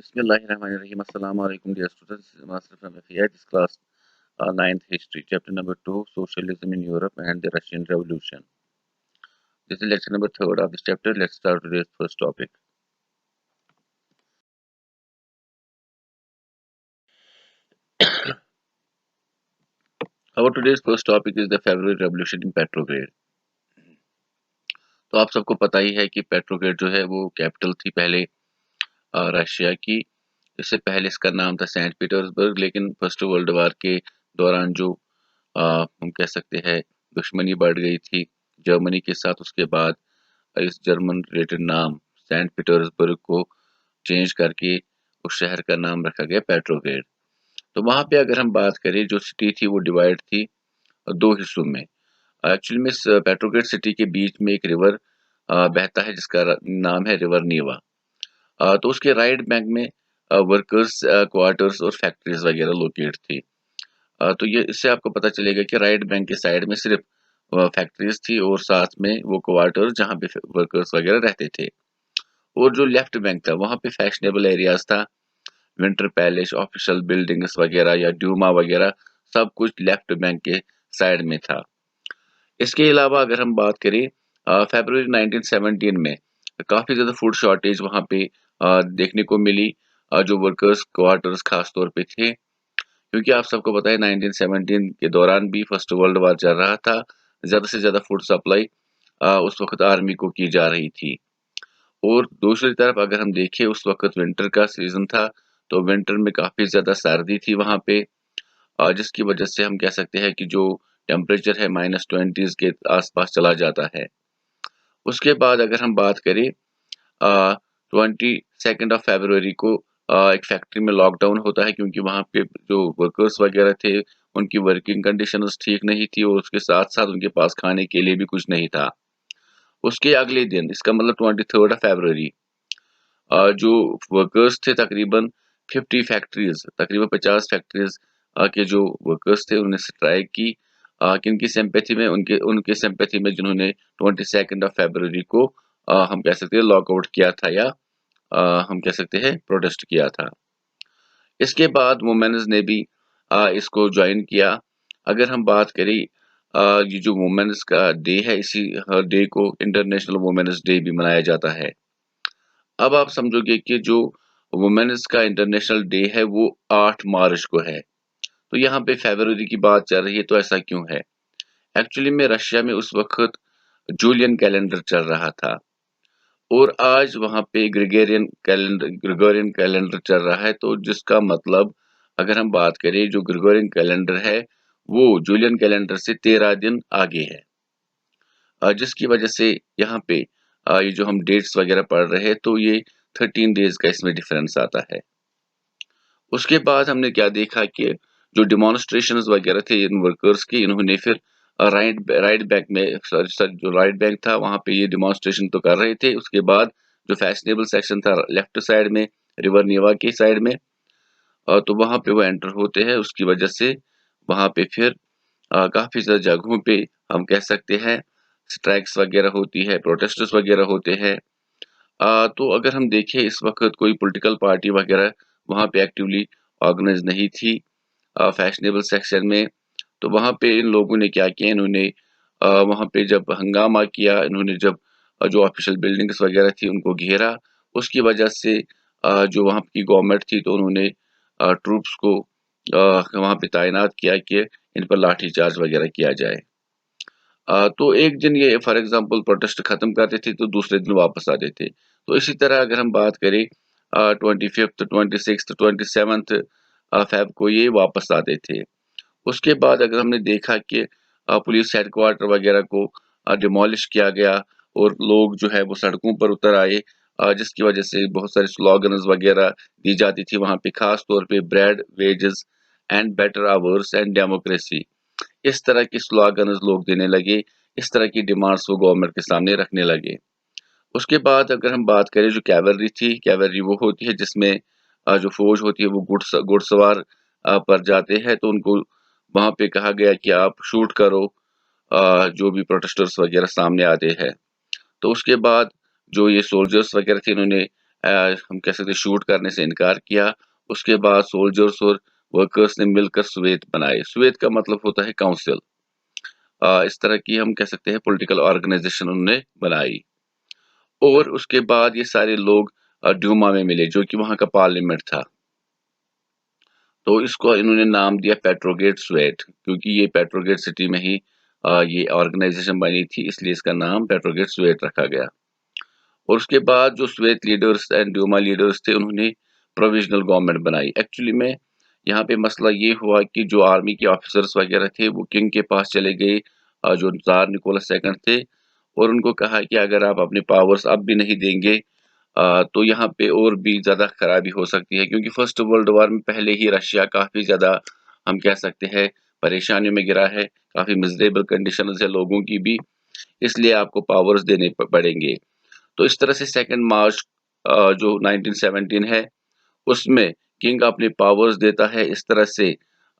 Bismillahirrahmanirrahim. Assalamu alaikum, dear students. This is Master from FEI. This class, 9th History, Chapter number 2, Socialism in Europe and the Russian Revolution. This is lecture number 3rd of this chapter. Let's start today's first topic. Our today's first topic is the February Revolution in Petrograd. तो आप सबको पता ही है कि पेट्रोग्रेड जो है वो capital थी पहले रशिया की। इससे पहले इसका नाम था सेंट पीटर्सबर्ग, लेकिन फर्स्ट वर्ल्ड वार के दौरान जो हम कह सकते हैं दुश्मनी बढ़ गई थी जर्मनी के साथ, उसके बाद इस जर्मन रिलेटेड नाम सेंट पीटर्सबर्ग को चेंज करके उस शहर का नाम रखा गया पेट्रोग्रेड। तो वहाँ पे अगर हम बात करें, जो सिटी थी वो डिवाइड थी दो हिस्सों में। एक्चुअली में इस पेट्रोग्रेड सिटी के बीच में एक रिवर बहता है जिसका नाम है रिवर नीवा। तो उसके राइट बैंक में वर्कर्स क्वार्टर्स और फैक्ट्रीज वगैरह लोकेट थी। तो ये इससे आपको पता चलेगा कि राइट बैंक के साइड में सिर्फ फैक्ट्रीज थी और साथ में वो क्वार्टर्स जहाँ पे वर्कर्स वगैरह रहते थे। और जो लेफ्ट बैंक था वहाँ पे फैशनेबल एरियाज था, विंटर पैलेस, ऑफिशियल बिल्डिंग्स वगैरह या ड्यूमा वगैरह, सब कुछ लेफ्ट बैंक के साइड में था। इसके अलावा अगर हम बात करें फरवरी 1917 में काफ़ी ज़्यादा फूड शॉर्टेज वहाँ पे देखने को मिली, जो वर्कर्स क्वार्टर्स खास तौर पे थे, क्योंकि आप सबको पता है 1917 के दौरान भी फर्स्ट वर्ल्ड वार चल रहा था। ज़्यादा से ज़्यादा फूड सप्लाई उस वक्त आर्मी को की जा रही थी। और दूसरी तरफ अगर हम देखें उस वक्त विंटर का सीजन था, तो विंटर में काफ़ी ज़्यादा सर्दी थी वहाँ पे, जिसकी वजह से हम कह सकते हैं कि जो टेम्परेचर है -20s के आसपास चला जाता है। उसके बाद अगर हम बात करें 22 ऑफ फरवरी को एक फैक्ट्री में लॉकडाउन होता है, क्योंकि वहाँ पे जो वर्कर्स वगैरह थे उनकी वर्किंग कंडीशंस ठीक नहीं थी और उसके साथ साथ उनके पास खाने के लिए भी कुछ नहीं था। उसके अगले दिन, इसका मतलब 23 ऑफ फरवरी, जो वर्कर्स थे तकरीबन 50 फैक्ट्रीज के जो वर्कर्स थे उन्होंने स्ट्राइक की, किनकी सिंपैथी में, उनके उनके सिंपैथी में जिन्होंने 22 ऑफ फरवरी को हम कह सकते हैं लॉकआउट किया था या हम कह सकते हैं प्रोटेस्ट किया था। इसके बाद वुमेन्स ने भी इसको ज्वाइन किया। अगर हम बात करें ये जो वुमेन्स का डे है, इसी हर डे को इंटरनेशनल वुमेन्स डे भी मनाया जाता है। अब आप समझोगे कि जो वुमेन्स का इंटरनेशनल डे है वो 8 मार्च को है, तो यहाँ पे फरवरी की बात चल रही है, तो ऐसा क्यों है? एक्चुअली में रशिया में उस वक्त जूलियन कैलेंडर चल रहा था और आज वहाँ पे ग्रेगोरियन कैलेंडर चल रहा है। तो जिसका मतलब अगर हम बात करें, जो ग्रेगोरियन कैलेंडर है वो जूलियन कैलेंडर से 13 दिन आगे है, जिसकी वजह से यहाँ पे ये जो हम डेट्स वगैरह पढ़ रहे हैं तो ये 13 डेज का इसमें डिफरेंस आता है। उसके बाद हमने क्या देखा कि जो डिमॉन्स्ट्रेशंस वगैरह थे इन वर्कर्स की, इन्होंने फिर राइट राइट बैंक में, सॉरी जो राइट बैंक था वहाँ पे ये डिमॉन्स्ट्रेशन तो कर रहे थे। उसके बाद जो फैशनेबल सेक्शन था लेफ्ट साइड में, रिवर नीवा के साइड में, तो वहाँ पे वो एंटर होते हैं। उसकी वजह से वहाँ पे फिर काफ़ी ज़्यादा जगहों पे हम कह सकते हैं स्ट्राइक्स वगैरह होती है, प्रोटेस्ट्स वगैरह होते हैं। तो अगर हम देखें इस वक्त कोई पॉलिटिकल पार्टी वगैरह वहाँ पे एक्टिवली ऑर्गेनाइज नहीं थी फैशनेबल सेक्शन में। तो वहाँ पे इन लोगों ने क्या किया, इन्होंने वहाँ पे जब हंगामा किया, इन्होंने जब जो ऑफिशियल बिल्डिंग्स वगैरह थी उनको घेरा, उसकी वजह से जो वहाँ की गवर्नमेंट थी तो उन्होंने ट्रूप्स को वहाँ पे तैनात किया कि इन पर लाठी चार्ज वगैरह किया जाए। तो एक दिन ये फॉर एग्जांपल प्रोटेस्ट खत्म करते थे तो दूसरे दिन वापस आते थे। तो इसी तरह अगर हम बात करें 25th 26th 27th फेब को ये वापस आते थे। उसके बाद अगर हमने देखा कि पुलिस हेडक्वार्टर वगैरह को डिमोलिश किया गया और लोग जो है वो सड़कों पर उतर आए, जिसकी वजह से बहुत सारे स्लोगन्स वगैरह दी जाती थी वहाँ पे, खास तौर पे bread wages and better hours and democracy, इस तरह की स्लोगन्स लोग देने लगे, इस तरह की डिमांड्स वो गवर्नमेंट के सामने रखने लगे। उसके बाद अगर हम बात करें जो कैवलरी थी, कैवलरी वो होती है जिसमें जो फौज होती है वो घुड़सवार पर जाते हैं, तो उनको वहाँ पे कहा गया कि आप शूट करो जो भी प्रोटेस्टर्स वगैरह सामने आते हैं। तो उसके बाद जो ये सोल्जर्स वगैरह थे इन्होंने हम कह सकते हैं शूट करने से इनकार किया। उसके बाद सोल्जर्स और वर्कर्स ने मिलकर सोवियत बनाए। सोवियत का मतलब होता है काउंसिल। इस तरह की हम कह सकते हैं पॉलिटिकल ऑर्गेनाइजेशन उन्होंने बनाई। और उसके बाद ये सारे लोग ड्यूमा में मिले, जो कि वहाँ का पार्लियामेंट था। तो इसको इन्होंने नाम दिया पेट्रोग्रेड सोवियत, क्योंकि ये पेट्रोग्रेड सिटी में ही ये ऑर्गेनाइजेशन बनी थी, इसलिए इसका नाम पेट्रोग्रेड सोवियत रखा गया। और उसके बाद जो Soviet leaders and Duma leaders थे, उन्होंने प्रोविजनल गवर्नमेंट बनाई। एक्चुअली में यहाँ पे मसला ये हुआ कि जो आर्मी के ऑफिसर्स वगैरह थे वो किंग के पास चले गए, जो जार निकोलस सेकंड थे, और उनको कहा कि अगर आप अपने पावर्स अब भी नहीं देंगे तो यहाँ पे और भी ज़्यादा खराबी हो सकती है, क्योंकि फर्स्ट वर्ल्ड वॉर में पहले ही रशिया काफ़ी ज़्यादा हम कह सकते हैं परेशानियों में गिरा है, काफ़ी मिजरेबल कंडीशन है लोगों की भी, इसलिए आपको पावर्स देने पड़ेंगे। तो इस तरह से सेकंड मार्च जो 1917 है, उसमें किंग अपने पावर्स देता है। इस तरह से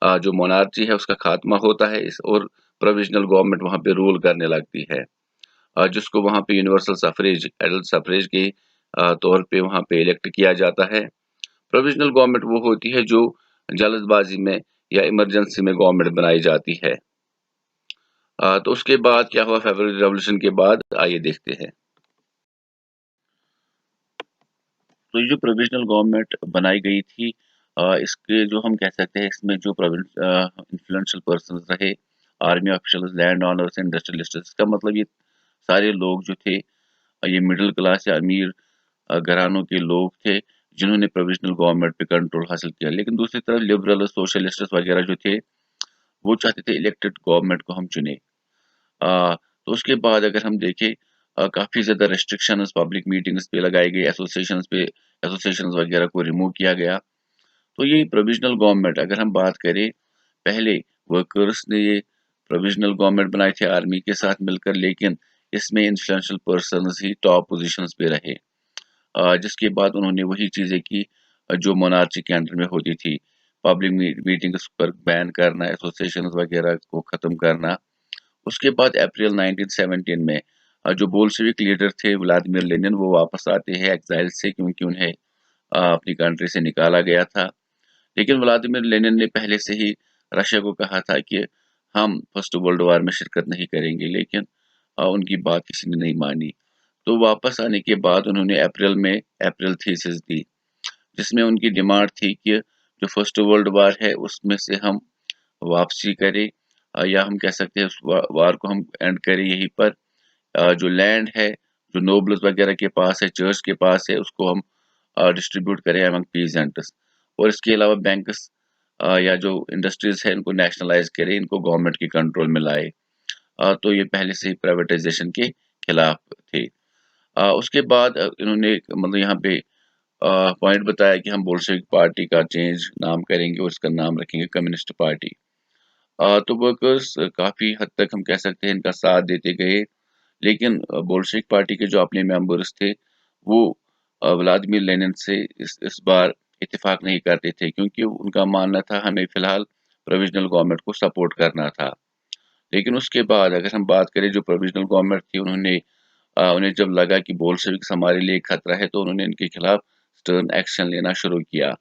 जो मोनार्ची है उसका खात्मा होता है, इस और प्रोविजनल गवर्नमेंट वहाँ पे रूल करने लगती है, जिसको वहाँ पे यूनिवर्सल सफरेज, एडल्ट सफरेज के तौर पे वहाँ पे इलेक्ट किया जाता है। प्रोविजनल गवर्नमेंट वो होती है जो जल्दबाजी में या इमरजेंसी में गवर्नमेंट बनाई जाती है। तो उसके बाद क्या हुआ फरवरी रेवोल्यूशन के बाद, आइए देखते हैं। तो ये जो प्रोविजनल गवर्नमेंट बनाई गई थी, इसके जो हम कह सकते हैं इसमें जो इन्फ्लुएंशियल पर्सन रहे, army officials, land owners, industrialist, इसका मतलब ये सारे लोग जो थे ये मिडिल क्लास या अमीर घरानों के लोग थे, जिन्होंने प्रोविजनल गवर्नमेंट पे कंट्रोल हासिल किया। लेकिन दूसरी तरफ लिबरल सोशलिस्ट वगैरह जो थे, वो चाहते थे इलेक्टेड गवर्नमेंट को हम चुने। तो उसके बाद अगर हम देखें, काफ़ी ज़्यादा रेस्ट्रिक्शंस पब्लिक मीटिंग्स पे लगाई गई, एसोसिएशंस वगैरह को रिमूव किया गया। तो ये प्रोविजनल गवर्नमेंट अगर हम बात करें, पहले वर्कर्स ने ये प्रोविजनल गवर्नमेंट बनाई थी आर्मी के साथ मिलकर, लेकिन इसमें इन्फ्लुएंशियल पर्सन्स ही टॉप पोजीशंस पे रहे। जिसके बाद उन्होंने वही चीज़ें की जो मोनार्ची के अंडर में होती थी, पब्लिक मीटिंग्स पर बैन करना, एसोसिएशंस वगैरह को ख़त्म करना। उसके बाद अप्रैल 1917 में जो बोल्शेविक लीडर थे व्लादिमीर लेनिन, वो वापस आते हैं एक्साइल से, क्योंकि उन्हें अपनी कंट्री से निकाला गया था। लेकिन व्लादिमीर लेनिन ने पहले से ही रशिया को कहा था कि हम फर्स्ट वर्ल्ड वॉर में शिरकत नहीं करेंगे, लेकिन उनकी बात किसी ने नहीं मानी। तो वापस आने के बाद उन्होंने अप्रैल में अप्रैल थीसिस दी, जिसमें उनकी डिमांड थी कि जो फर्स्ट वर्ल्ड वॉर है उसमें से हम वापसी करें, या हम कह सकते हैं उस वार को हम एंड करें यहीं पर। जो लैंड है जो नोबल्स वगैरह के पास है, चर्च के पास है, उसको हम डिस्ट्रीब्यूट करें अमंग पीजेंट्स, और इसके अलावा बैंक्स या जो इंडस्ट्रीज है इनको नेशनलाइज करें, इनको गवर्नमेंट के कंट्रोल में लाए। तो ये पहले से ही प्राइवेटाइजेशन के खिलाफ थे। उसके बाद इन्होंने मतलब यहाँ पे पॉइंट बताया कि हम बोल्शेविक पार्टी का चेंज नाम करेंगे और इसका नाम रखेंगे कम्युनिस्ट पार्टी। तो वर्कर्स काफ़ी हद तक हम कह सकते हैं इनका साथ देते गए, लेकिन बोल्शेविक पार्टी के जो अपने मेंबर्स थे, वो व्लादिमीर लेनिन से इस बार इत्तेफाक नहीं करते थे, क्योंकि उनका मानना था हमें फ़िलहाल प्रोविज़नल गवर्नमेंट को सपोर्ट करना था। लेकिन उसके बाद अगर हम बात करें जो प्रोविज़नल गवर्नमेंट थी, उन्हें जब लगा कि बोल्शेविक्स हमारे लिए खतरा है, तो उन्होंने इनके खिलाफ स्टर्न एक्शन लेना शुरू किया।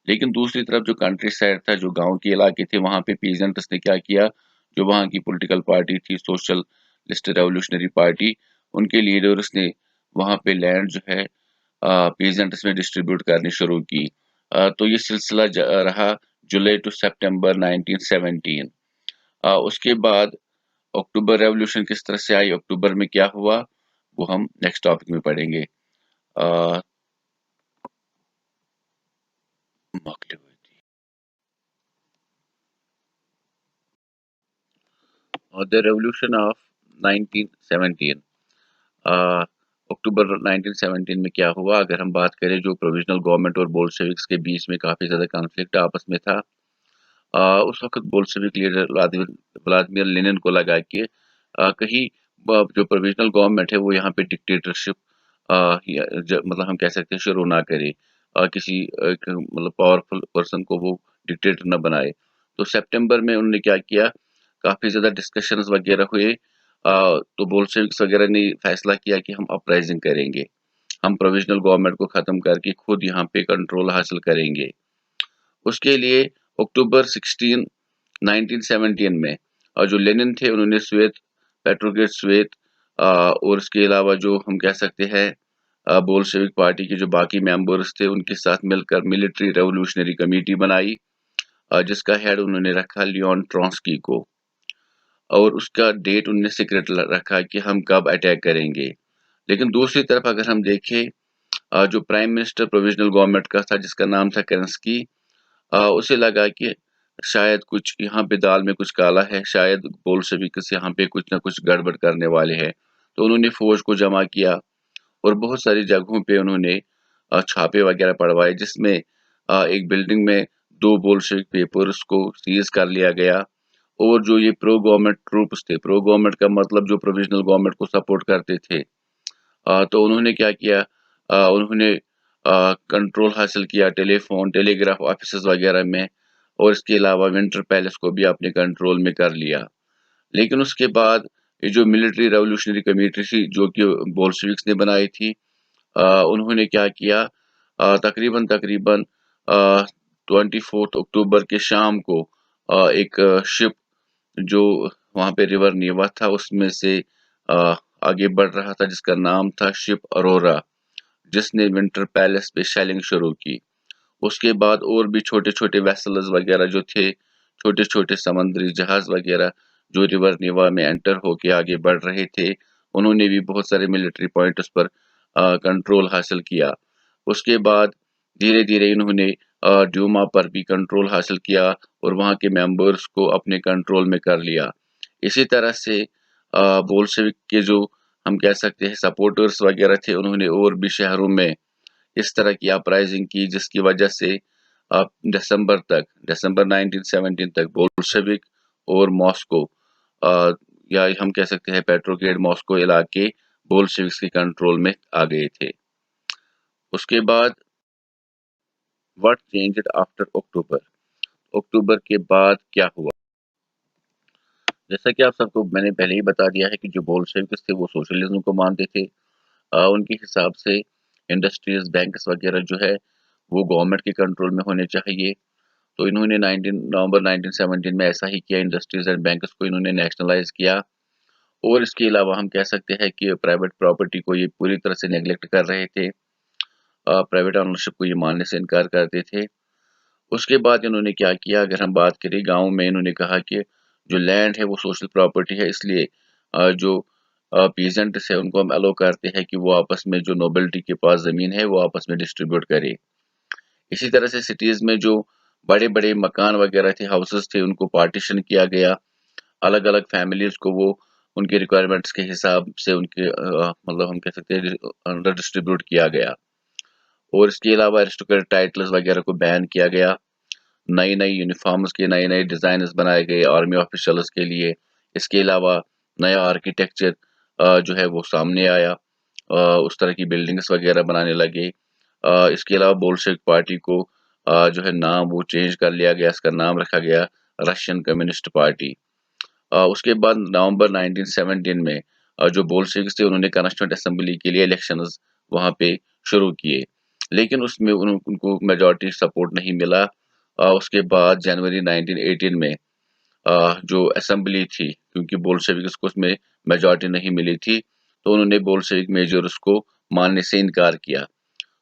लेकिन दूसरी तरफ जो कंट्री साइड था, जो गाँव के इलाके थे, वहाँ पे पीजेंट्स ने क्या किया, जो वहाँ की पॉलिटिकल पार्टी थी सोशलिस्ट रेवोल्यूशनरी पार्टी, उनके लीडर्स ने वहाँ पे लैंड जो है पीजेंट्स में डिस्ट्रीब्यूट करनी शुरू की। तो ये सिलसिला रहा जुलाई टू सितंबर 1917। उसके बाद अक्टूबर रेवोल्यूशन किस तरह से आई, अक्टूबर में क्या हुआ, वो हम नेक्स्ट टॉपिक में पढ़ेंगे। अ, मोकले हुए थी। द रेवोल्यूशन ऑफ 1917, अक्टूबर 1917 में क्या हुआ, अगर हम बात करें, जो प्रोविजनल गवर्नमेंट और बोल्शेविक्स के बीच में काफ़ी ज़्यादा कॉन्फ्लिक्ट आपस में था। उस वक़्त Bolshevik leader Vladimir Vladimir Lenin को लगा कि कहीं जो प्रोविजनल गवर्नमेंट है वो यहाँ पे डिक्टेटरशिप मतलब हम कह सकते हैं शुरू ना करे, किसी मतलब पावरफुल पर्सन को वो डिक्टेटर ना बनाए। तो सितंबर में उन्होंने क्या किया, काफ़ी ज़्यादा डिस्कशंस वगैरह हुए। तो बोल्शेविक्स वगैरह ने फैसला किया कि हम अपराइजिंग करेंगे। हम प्रोविजनल गवर्नमेंट को ख़त्म करके खुद यहाँ पे कंट्रोल हासिल करेंगे। उसके लिए अक्टूबर 16 1917 में जो लेनिन थे उन्होंने श्वेत पेट्रोग्रेड श्वेत और उसके अलावा जो हम कह सकते हैं बोल्शेविक पार्टी के जो बाकी मेंबर्स थे उनके साथ मिलकर मिलिट्री रेवोल्यूशनरी कमेटी बनाई, जिसका हेड उन्होंने रखा लियोन ट्रॉट्स्की को, और उसका डेट उन्होंने सीक्रेट रखा कि हम कब अटैक करेंगे। लेकिन दूसरी तरफ अगर हम देखें, जो प्राइम मिनिस्टर प्रोविजनल गवर्नमेंट का था जिसका नाम था केरेंस्की, उसे लगा कि शायद कुछ यहाँ पे दाल में कुछ काला है, शायद बोल्शेविक्स यहाँ पे कुछ ना कुछ गड़बड़ करने वाले हैं। तो उन्होंने फौज को जमा किया और बहुत सारी जगहों पे उन्होंने छापे वगैरह पड़वाए, जिसमें एक बिल्डिंग में 2 बोल्शेविक पेपर्स को सीज कर लिया गया। और जो ये प्रो गवर्नमेंट ट्रूप्स थे, प्रो गवर्नमेंट का मतलब जो प्रोविजनल गवर्नमेंट को सपोर्ट करते थे, तो उन्होंने क्या किया, उन्होंने कंट्रोल हासिल किया टेलीफोन टेलीग्राफ ऑफिसेज वगैरह में, और इसके अलावा विंटर पैलेस को भी अपने कंट्रोल में कर लिया। लेकिन उसके बाद ये जो मिलिट्री रेवोल्यूशनरी कमेटी थी जो कि बोल्शेविक्स ने बनाई थी, उन्होंने क्या किया, तकरीबन तकरीबन 24 अक्टूबर के शाम को एक शिप जो वहाँ पे रिवर नीवा था उसमें से आगे बढ़ रहा था, जिसका नाम था शिप अरोरा, जिसने विंटर पैलेस पे शेलिंग शुरू की। उसके बाद और भी छोटे-छोटे वेसल्स वगैरह जो थे, छोटे-छोटे समुद्री जहाज वगैरह जो रिवर नीवा में एंटर होके आगे बढ़ रहे थे, उन्होंने भी बहुत सारे मिलिट्री पॉइंट्स पर कंट्रोल हासिल किया। उसके बाद धीरे-धीरे इन्होंने ड्यूमा पर भी कंट्रोल हासिल किया और वहाँ के मेंबर्स को अपने कंट्रोल में कर लिया। इसी तरह से बोल्शेविक के जो हम कह सकते हैं सपोर्टर्स वगैरह थे, उन्होंने और भी शहरों में इस तरह की अपराइजिंग की, जिसकी वजह से दिसंबर 1917 तक बोल्शेविक और मॉस्को, या हम कह सकते हैं पेट्रोग्रेड मॉस्को इलाके बोल्शेविक्स के कंट्रोल में आ गए थे। उसके बाद व्हाट चेंज्ड आफ्टर अक्टूबर, अक्टूबर के बाद क्या हुआ? जैसा कि आप सबको मैंने पहले ही बता दिया है कि जो बोल्शेविक्स थे वो सोशलिज्म को मानते थे। उनके हिसाब से इंडस्ट्रीज बैंक्स वगैरह जो है वो गवर्नमेंट के कंट्रोल में होने चाहिए। तो इन्होंने 19 नवंबर 1917 में ऐसा ही किया, इंडस्ट्रीज एंड बैंक्स को इन्होंने नेशनलाइज किया। और इसके अलावा हम कह सकते हैं कि प्राइवेट प्रॉपर्टी को ये पूरी तरह से नेग्लेक्ट कर रहे थे, प्राइवेट ओनरशिप को ये मानने से इनकार करते थे। उसके बाद इन्होंने क्या किया, अगर हम बात करें गाँव में, इन्होंने कहा कि जो लैंड है वो सोशल प्रॉपर्टी है, इसलिए जो पीजेंट्स है उनको हम अलाउ करते हैं कि वो आपस में जो नोबिलिटी के पास ज़मीन है वो आपस में डिस्ट्रीब्यूट करे। इसी तरह से सिटीज़ में जो बड़े-बड़े मकान वगैरह थे, हाउसेस थे, उनको पार्टीशन किया गया। अलग-अलग फैमिलीज़ को वो उनके रिक्वायरमेंट्स के हिसाब से उनके मतलब हम कह सकते हैं अंडर डिस्ट्रीब्यूट किया गया। और इसके अलावा एरिस्टोक्रेट टाइटल्स वगैरह को बैन किया गया। नई-नई यूनिफ़ॉर्म्स के नए-नए डिज़ाइन्स बनाए गए आर्मी ऑफ़िशियल्स के लिए। इसके अलावा नया आर्किटेक्चर जो है वो सामने आया। उस तरह की बिल्डिंग्स वगैरह बनाने लगे। इसके अलावा बोल्शेविक पार्टी को जो है नाम वो चेंज कर लिया गया, इसका नाम रखा गया रशियन कम्युनिस्ट पार्टी। उसके बाद नवंबर 1917 में जो बोल्शेविक्स थे उन्होंने कॉन्स्टिट्यूएंट असेंबली के लिए इलेक्शंस वहाँ पे शुरू किए। लेकिन उसमें उनको मेजॉरिटी सपोर्ट नहीं मिला। उसके बाद जनवरी 1918 में जो असेंबली थी, क्योंकि बोल्शेविक्स को उसमें मेजॉरिटी नहीं मिली थी, तो उन्होंने बोल्शेविक मेजर्स को मानने से इनकार किया।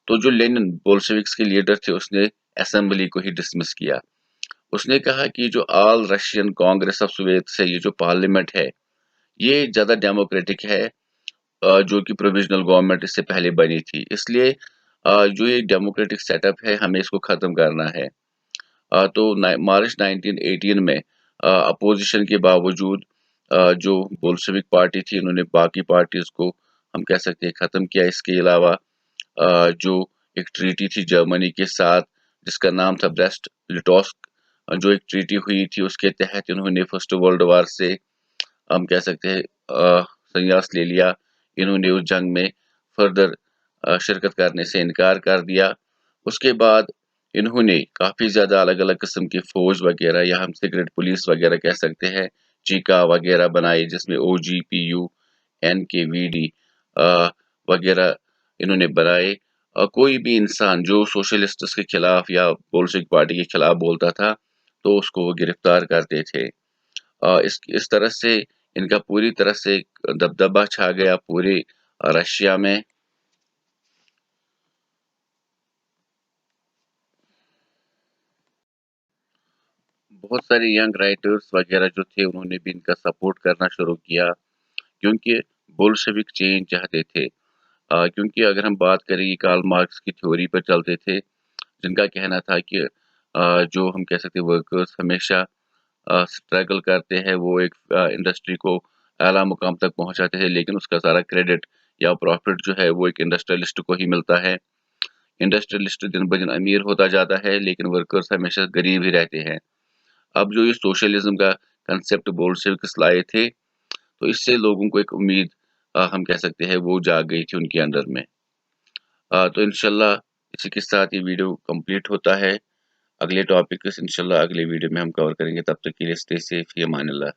तो जो लेनिन बोल्शेविक्स के लीडर थे उसने असेंबली को ही डिसमिस किया। उसने कहा कि जो all Russian Congress of Soviet से ये जो पार्लियामेंट है, ये ज़्यादा डेमोक्रेटिक है, जो कि प्रोविजनल गवर्नमेंट इससे पहले बनी थी। इसलिए जो ये डेमोक्रेटिक सेटअप है हमें इसको ख़त्म करना है। तो मार्च 1918 में अपोजिशन के बावजूद जो बोल्शेविक पार्टी थी उन्होंने बाकी पार्टीज को हम कह सकते हैं ख़त्म किया। इसके अलावा जो एक ट्रीटी थी जर्मनी के साथ जिसका नाम था ब्रेस्ट लिटोस्क, जो एक ट्रीटी हुई थी उसके तहत इन्होंने फर्स्ट वर्ल्ड वार से हम कह सकते हैं संन्यास ले लिया। इन्होंने उस जंग में फर्दर शिरकत करने से इनकार कर दिया। उसके बाद इन्होंने काफ़ी ज़्यादा अलग-अलग किस्म की फ़ौज वगैरह या हम सीक्रेट पुलिस वगैरह कह सकते हैं, चीका वगैरह बनाई, जिसमें ओजीपीयू, एनकेवीडी वगैरह इन्होंने बनाए। कोई भी इंसान जो सोशलिस्ट्स के खिलाफ या बोल्शेविक पार्टी के खिलाफ बोलता था, तो उसको वो गिरफ्तार करते थे। इस तरह से इनका पूरी तरह से दबदबा छा गया पूरे रशिया में। बहुत सारे यंग राइटर्स वगैरह जो थे, उन्होंने भी इनका सपोर्ट करना शुरू किया, क्योंकि बोल्शेविक चेंज चाहते थे। क्योंकि अगर हम बात करें, ये कार्ल मार्क्स की थ्योरी पर चलते थे, जिनका कहना था कि जो हम कह सकते हैं वर्कर्स हमेशा स्ट्रगल करते हैं, वो एक इंडस्ट्री को आला मुकाम तक पहुंचाते हैं, लेकिन उसका सारा क्रेडिट या प्रॉफिट जो है वो एक इंडस्ट्रियलिस्ट को ही मिलता है। इंडस्ट्रियलिस्ट दिन ब दिन अमीर होता जाता है, लेकिन वर्कर्स हमेशा गरीब ही रहते हैं। अब जो ये सोशलिज्म का कंसेप्ट बोल्शेविक्स लाए थे, तो इससे लोगों को एक उम्मीद हम कह सकते हैं वो जाग गई थी उनके अंदर में। तो इंशाल्लाह इसी के साथ ये वीडियो कंप्लीट होता है। अगले टॉपिक इंशाल्लाह अगले वीडियो में हम कवर करेंगे। तब तक के लिए स्टे सेफ, फी अमान अल्लाह।